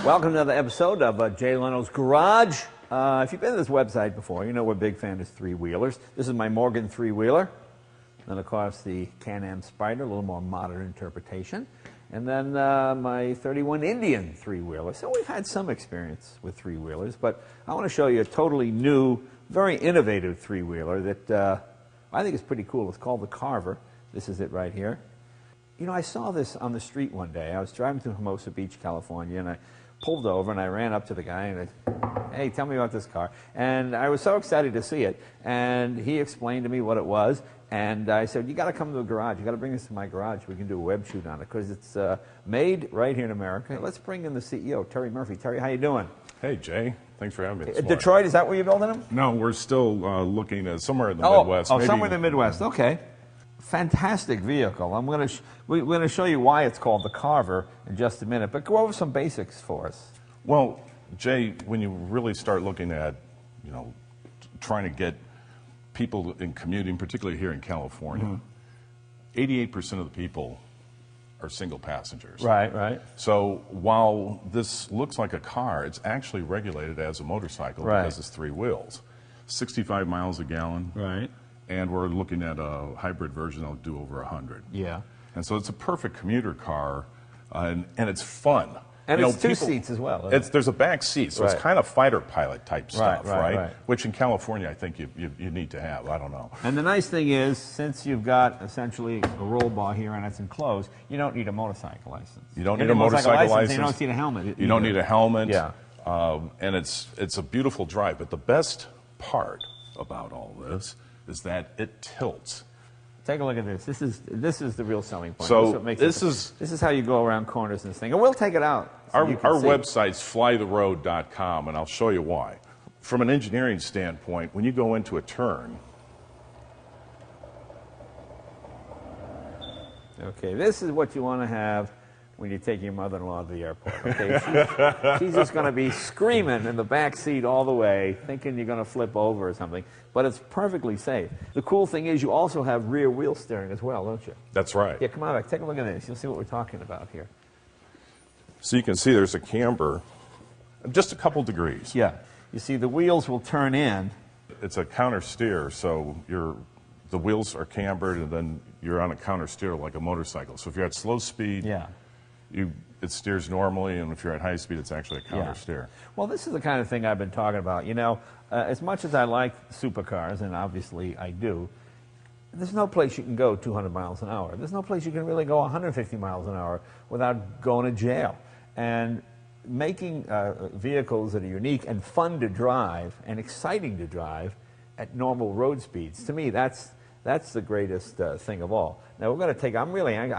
Welcome to another episode of Jay Leno's Garage. If you've been to this website before, you know we're big fans of three-wheelers. This is my Morgan three-wheeler. Then, of course, the Can-Am Spyder, a little more modern interpretation. And then my 31 Indian three-wheeler. So we've had some experience with three-wheelers, but I want to show you a totally new, very innovative three-wheeler that I think is pretty cool. It's called the Carver. This is it right here. You know, I saw this on the street one day. I was driving through Hermosa Beach, California, and I pulled over and I ran up to the guy and I said, "Hey, tell me about this car." And I was so excited to see it. And he explained to me what it was. And I said, "You got to come to the garage. You got to bring this to my garage. We can do a web shoot on it because it's made right here in America." Let's bring in the CEO, Terry Murphy. Terry, how you doing? Hey, Jay. Thanks for having me. Detroit, is that where you're building them? No, we're still looking at somewhere in the Midwest. Oh, somewhere in the Midwest. Okay. Fantastic vehicle. We're going to show you why it's called the Carver in just a minute, but go over some basics for us. Well, Jay, when you really start looking at, you know, trying to get people in commuting, particularly here in California, 88% of the people are single passengers. Right, right. So while this looks like a car, it's actually regulated as a motorcycle because it's three wheels. 65 miles a gallon. Right. And we're looking at a hybrid version that'll do over 100. Yeah. And so it's a perfect commuter car, and it's fun. And it's two seats as well. There's a back seat, so it's kind of fighter pilot type stuff, right? Which in California I think you need to have. I don't know. And the nice thing is, since you've got essentially a roll bar here and it's enclosed, you don't need a motorcycle license. You don't need a motorcycle license. You don't need a helmet. You don't need a helmet. Yeah. And it's a beautiful drive. But the best part about all this is that it tilts. Take a look at this. This is the real selling point. So this is how you go around corners in this thing. And we'll take it out. So our website's flytheroad.com, and I'll show you why. From an engineering standpoint, when you go into a turn. Okay, this is what you want to have when you take your mother-in-law to the airport. Okay, she's just going to be screaming in the back seat all the way, thinking you're going to flip over or something. But it's perfectly safe. The cool thing is you also have rear wheel steering as well, don't you? That's right. Yeah, come on back. Take a look at this. You'll see what we're talking about here. So you can see there's a camber, just a couple degrees. Yeah. You see the wheels will turn in. It's a counter steer, so the wheels are cambered, and then you're on a counter steer like a motorcycle. So if you're at slow speed, it steers normally, and if you're at high speed, it's actually a counter steer. Well, this is the kind of thing I've been talking about. You know, as much as I like supercars, and obviously I do, there's no place you can go 200 miles an hour. There's no place you can really go 150 miles an hour without going to jail. And making vehicles that are unique and fun to drive and exciting to drive at normal road speeds, to me, that's the greatest thing of all. Now, we're going to take, I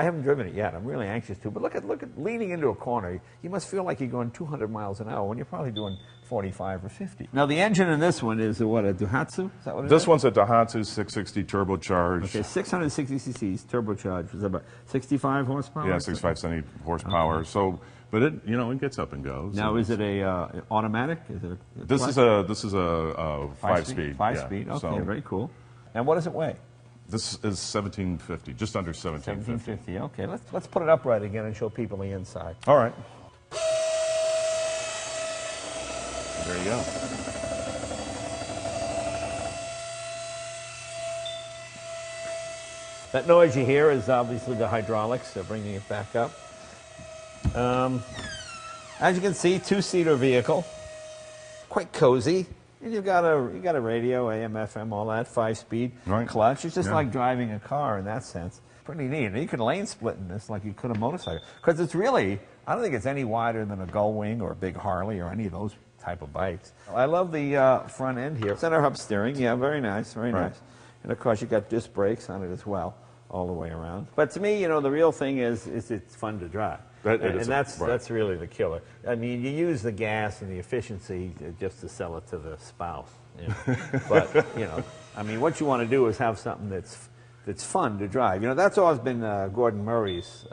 haven't driven it yet. I'm really anxious to. But look at leaning into a corner. You must feel like you're going 200 miles an hour when you're probably doing 45 or 50. Now, the engine in this one is what, a Daihatsu? Is that what it is? This one's a Daihatsu 660 turbocharged. Okay, 660 cc's turbocharged. Is that about 65 horsepower? Yeah, 65, 70 horsepower. Okay. So, but it gets up and goes. Now, is it a automatic? Is it this is a 5-speed. 5-speed. Okay, so, very cool. And what does it weigh? This is 1750, just under 1750. 1750. Okay, let's put it upright again and show people the inside. All right. There you go. That noise you hear is obviously the hydraulics, bringing it back up. As you can see, two-seater vehicle, quite cozy. And you've got a radio, AM, FM, all that, 5-speed clutch. It's just like driving a car in that sense. Pretty neat. And you can lane split in this like you could a motorcycle. Because it's really, I don't think it's any wider than a Gullwing or a big Harley or any of those type of bikes. I love the front end here. Center hub steering, yeah, very nice, very nice. And of course, you've got disc brakes on it as well, all the way around. But to me, you know, the real thing is it's fun to drive. That's really the killer. I mean, you use the gas and the efficiency just to sell it to the spouse. You know? But, you know, I mean, what you want to do is have something that's fun to drive. You know, that's always been Gordon Murray's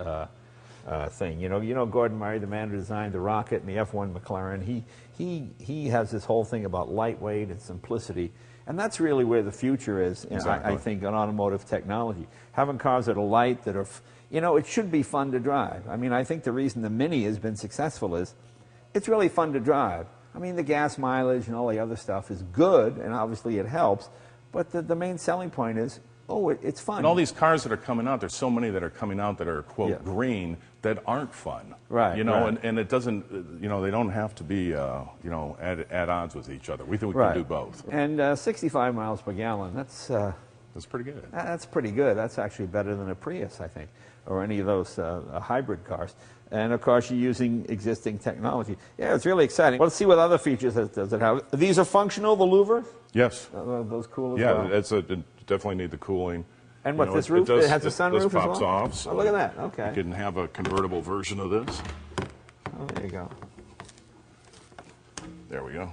thing. You know, Gordon Murray, the man who designed the rocket and the F1 McLaren, he has this whole thing about lightweight and simplicity. And that's really where the future is, I think, on automotive technology. Having cars that are light, that are, you know, it should be fun to drive. I mean, I think the reason the Mini has been successful is it's really fun to drive. I mean, the gas mileage and all the other stuff is good, and obviously it helps, but the main selling point is, oh, it's fun. And all these cars that are coming out, there's so many that are coming out that are, quote, green, that aren't fun. Right. You know, right. And it doesn't, you know, they don't have to be, you know, at odds with each other. We think we can do both. And 65 miles per gallon, that's pretty good. That's pretty good. That's actually better than a Prius, I think, or any of those hybrid cars. And of course, you're using existing technology. Yeah, it's really exciting. Well, let's see what other features does it have. These are functional, the louvers? Yes. Those cool as well? Yeah, it definitely need the cooling. And what, this roof, it has a sunroof this pops as well? off. So oh, look at that, okay. You can have a convertible version of this. Oh, there you go. There we go.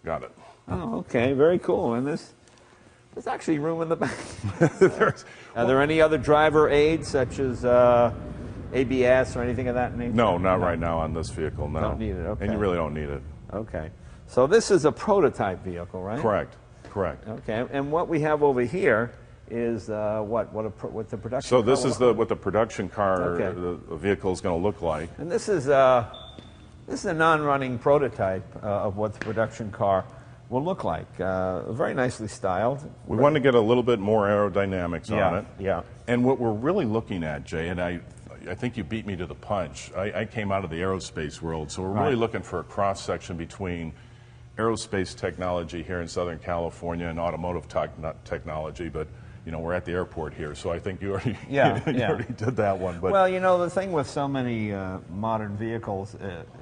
Got it. Oh, okay, very cool. And there's actually room in the back. Are there any other driver aids, such as ABS or anything of that nature? No, not right now on this vehicle, no. Don't need it, okay. And you really don't need it. Okay. So this is a prototype vehicle, right? Correct, correct. Okay, and what we have over here is what the production So this is what the production car, the vehicle is going to look like. And this is a non-running prototype of what the production car will look like. Very nicely styled. We want to get a little bit more aerodynamics on it. Yeah. And what we're really looking at, Jay, and I think you beat me to the punch. I came out of the aerospace world, so we're really looking for a cross-section between aerospace technology here in Southern California and automotive technology, but you know, we're at the airport here, so I think you already, you already did that one. But well, you know, the thing with so many modern vehicles,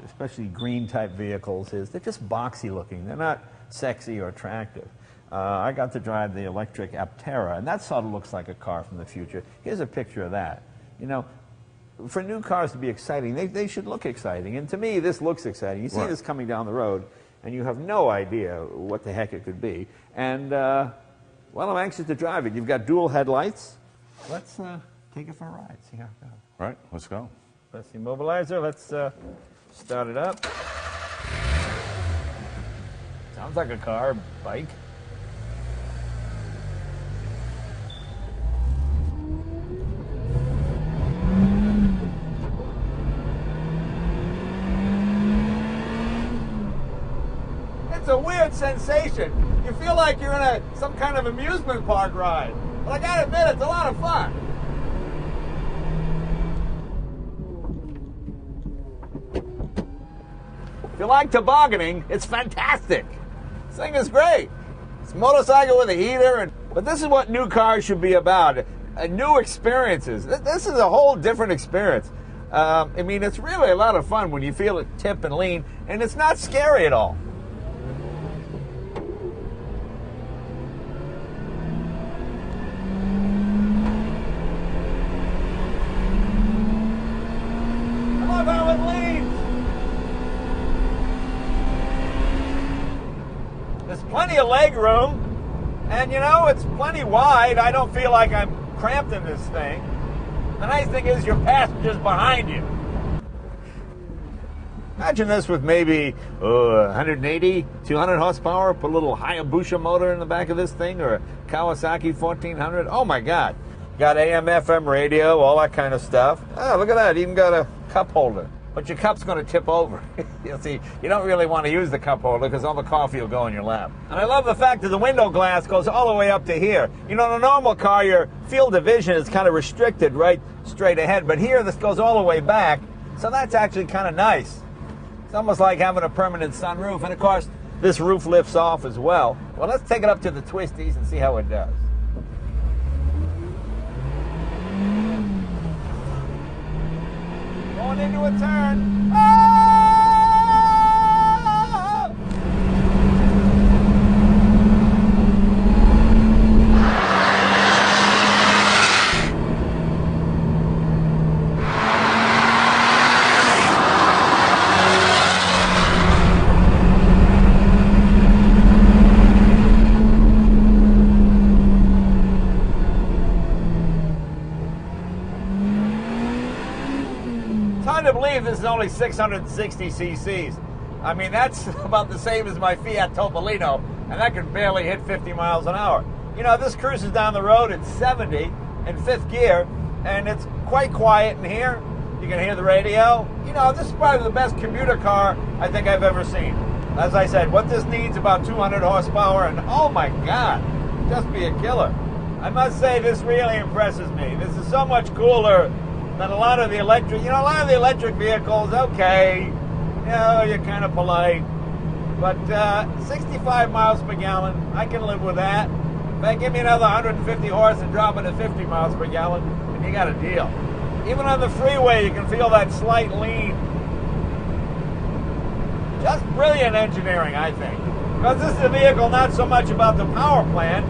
especially green-type vehicles, is they're just boxy looking. They're not sexy or attractive. I got to drive the electric Aptera, and that sort of looks like a car from the future. Here's a picture of that. You know, for new cars to be exciting, they should look exciting. And to me, this looks exciting. You see this coming down the road, and you have no idea what the heck it could be. And, well, I'm anxious to drive it. You've got dual headlights. Let's take it for a ride, see how it goes. All right, let's go. Press the immobilizer. Let's start it up. Sounds like a car, bike. It's a weird sensation. You feel like you're in some kind of amusement park ride. But I gotta admit, it's a lot of fun. If you like tobogganing, it's fantastic. This thing is great. It's a motorcycle with a heater, but this is what new cars should be about. New experiences. This is a whole different experience. I mean, it's really a lot of fun when you feel it tip and lean, and it's not scary at all. I love how it leans. There's plenty of leg room, and you know, it's plenty wide. I don't feel like I'm cramped in this thing. The nice thing is your passenger's behind you. Imagine this with maybe 180, 200 horsepower, put a little Hayabusa motor in the back of this thing, or a Kawasaki 1400. Oh my God. Got AM, FM radio, all that kind of stuff. Oh, look at that, even got a cup holder. But your cup's going to tip over. You'll see, you don't really want to use the cup holder because all the coffee will go in your lap. And I love the fact that the window glass goes all the way up to here. You know, in a normal car, your field of vision is kind of restricted right straight ahead. But here, this goes all the way back. So that's actually kind of nice. It's almost like having a permanent sunroof. And of course, this roof lifts off as well. Well, let's take it up to the twisties and see how it does. Going into a turn. Ah! It's hard to believe this is only 660 cc's. I mean, that's about the same as my Fiat Topolino, and that can barely hit 50 miles an hour. You know, this cruises down the road at 70 in fifth gear, and it's quite quiet in here. You can hear the radio. You know, this is probably the best commuter car I think I've ever seen. As I said, what this needs about 200 horsepower, and oh my God, just be a killer. I must say this really impresses me. This is so much cooler than a lot of the electric. You know, a lot of the electric vehicles, okay, you know, you're kind of polite. But 65 miles per gallon, I can live with that. If they give me another 150 horse and drop it to 50 miles per gallon, then you got a deal. Even on the freeway, you can feel that slight lean. Just brilliant engineering, I think. Because this is a vehicle not so much about the power plant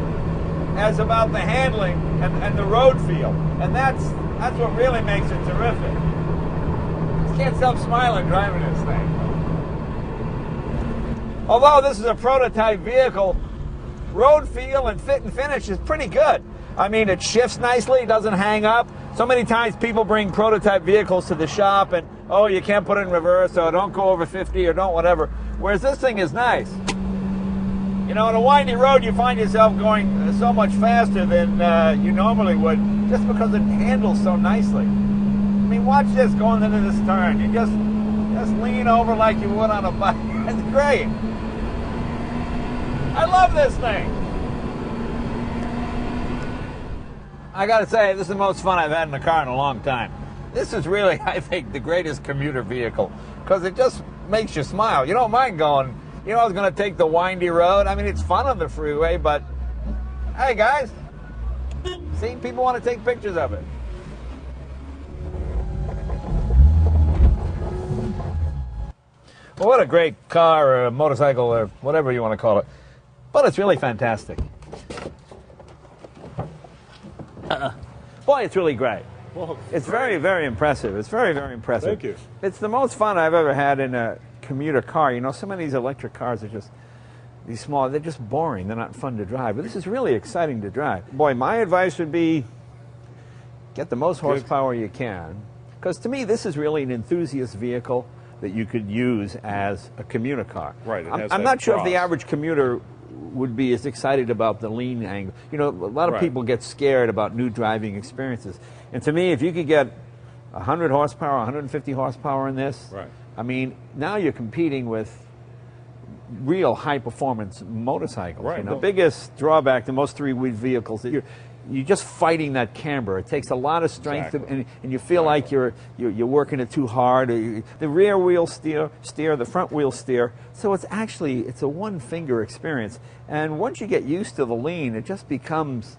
as about the handling and the road feel. And that's what really makes it terrific. Just can't stop smiling driving this thing. Although this is a prototype vehicle, road feel and fit and finish is pretty good. I mean, it shifts nicely, it doesn't hang up. So many times people bring prototype vehicles to the shop and, oh, you can't put it in reverse, or don't go over 50, or don't whatever. Whereas this thing is nice. You know, on a windy road, you find yourself going so much faster than you normally would, just because it handles so nicely. I mean, watch this going into this turn. You just lean over like you would on a bike. It's great. I love this thing. I gotta say, this is the most fun I've had in a car in a long time. This is really, I think, the greatest commuter vehicle, because it just makes you smile. You don't mind going, you know, I was gonna take the windy road. I mean, it's fun on the freeway, but hey guys, see, people want to take pictures of it. Well, what a great car or a motorcycle or whatever you want to call it. But it's really fantastic. Boy, it's really great. Well, it's very, very impressive. It's very, very impressive. Thank you. It's the most fun I've ever had in a commuter car. You know, some of these electric cars are just, these small, they're just boring. They're not fun to drive. But this is really exciting to drive. Boy, my advice would be get the most horsepower you can. Because to me, this is really an enthusiast vehicle that you could use as a commuter car. Right. I'm not sure if the average commuter would be as excited about the lean angle. You know, a lot of people get scared about new driving experiences. And to me, if you could get 100 horsepower, 150 horsepower in this, I mean, now you're competing with real high-performance motorcycles. Right. You know, biggest drawback to most three-wheel vehicles, you're just fighting that camber. It takes a lot of strength, and you feel like you're working it too hard. The rear wheel steer, the front wheel steer. So it's a one-finger experience. And once you get used to the lean, it just becomes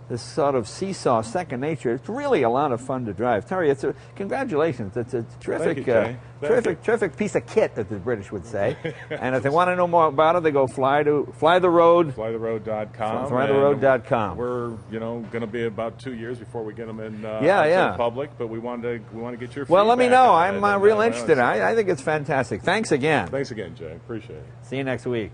this sort of seesaw, second nature. It's really a lot of fun to drive. Terry, congratulations. It's a terrific, terrific piece of kit, as the British would say. And if they want to know more about it, they go flytheroad. Flytheroad.com. Flytheroad.com. We're, going to be about 2 years before we get them in the public, but we want to get your feedback. Well, let me know. I'm real interested. I think it's fantastic. Thanks again. Thanks again, Jay. Appreciate it. See you next week.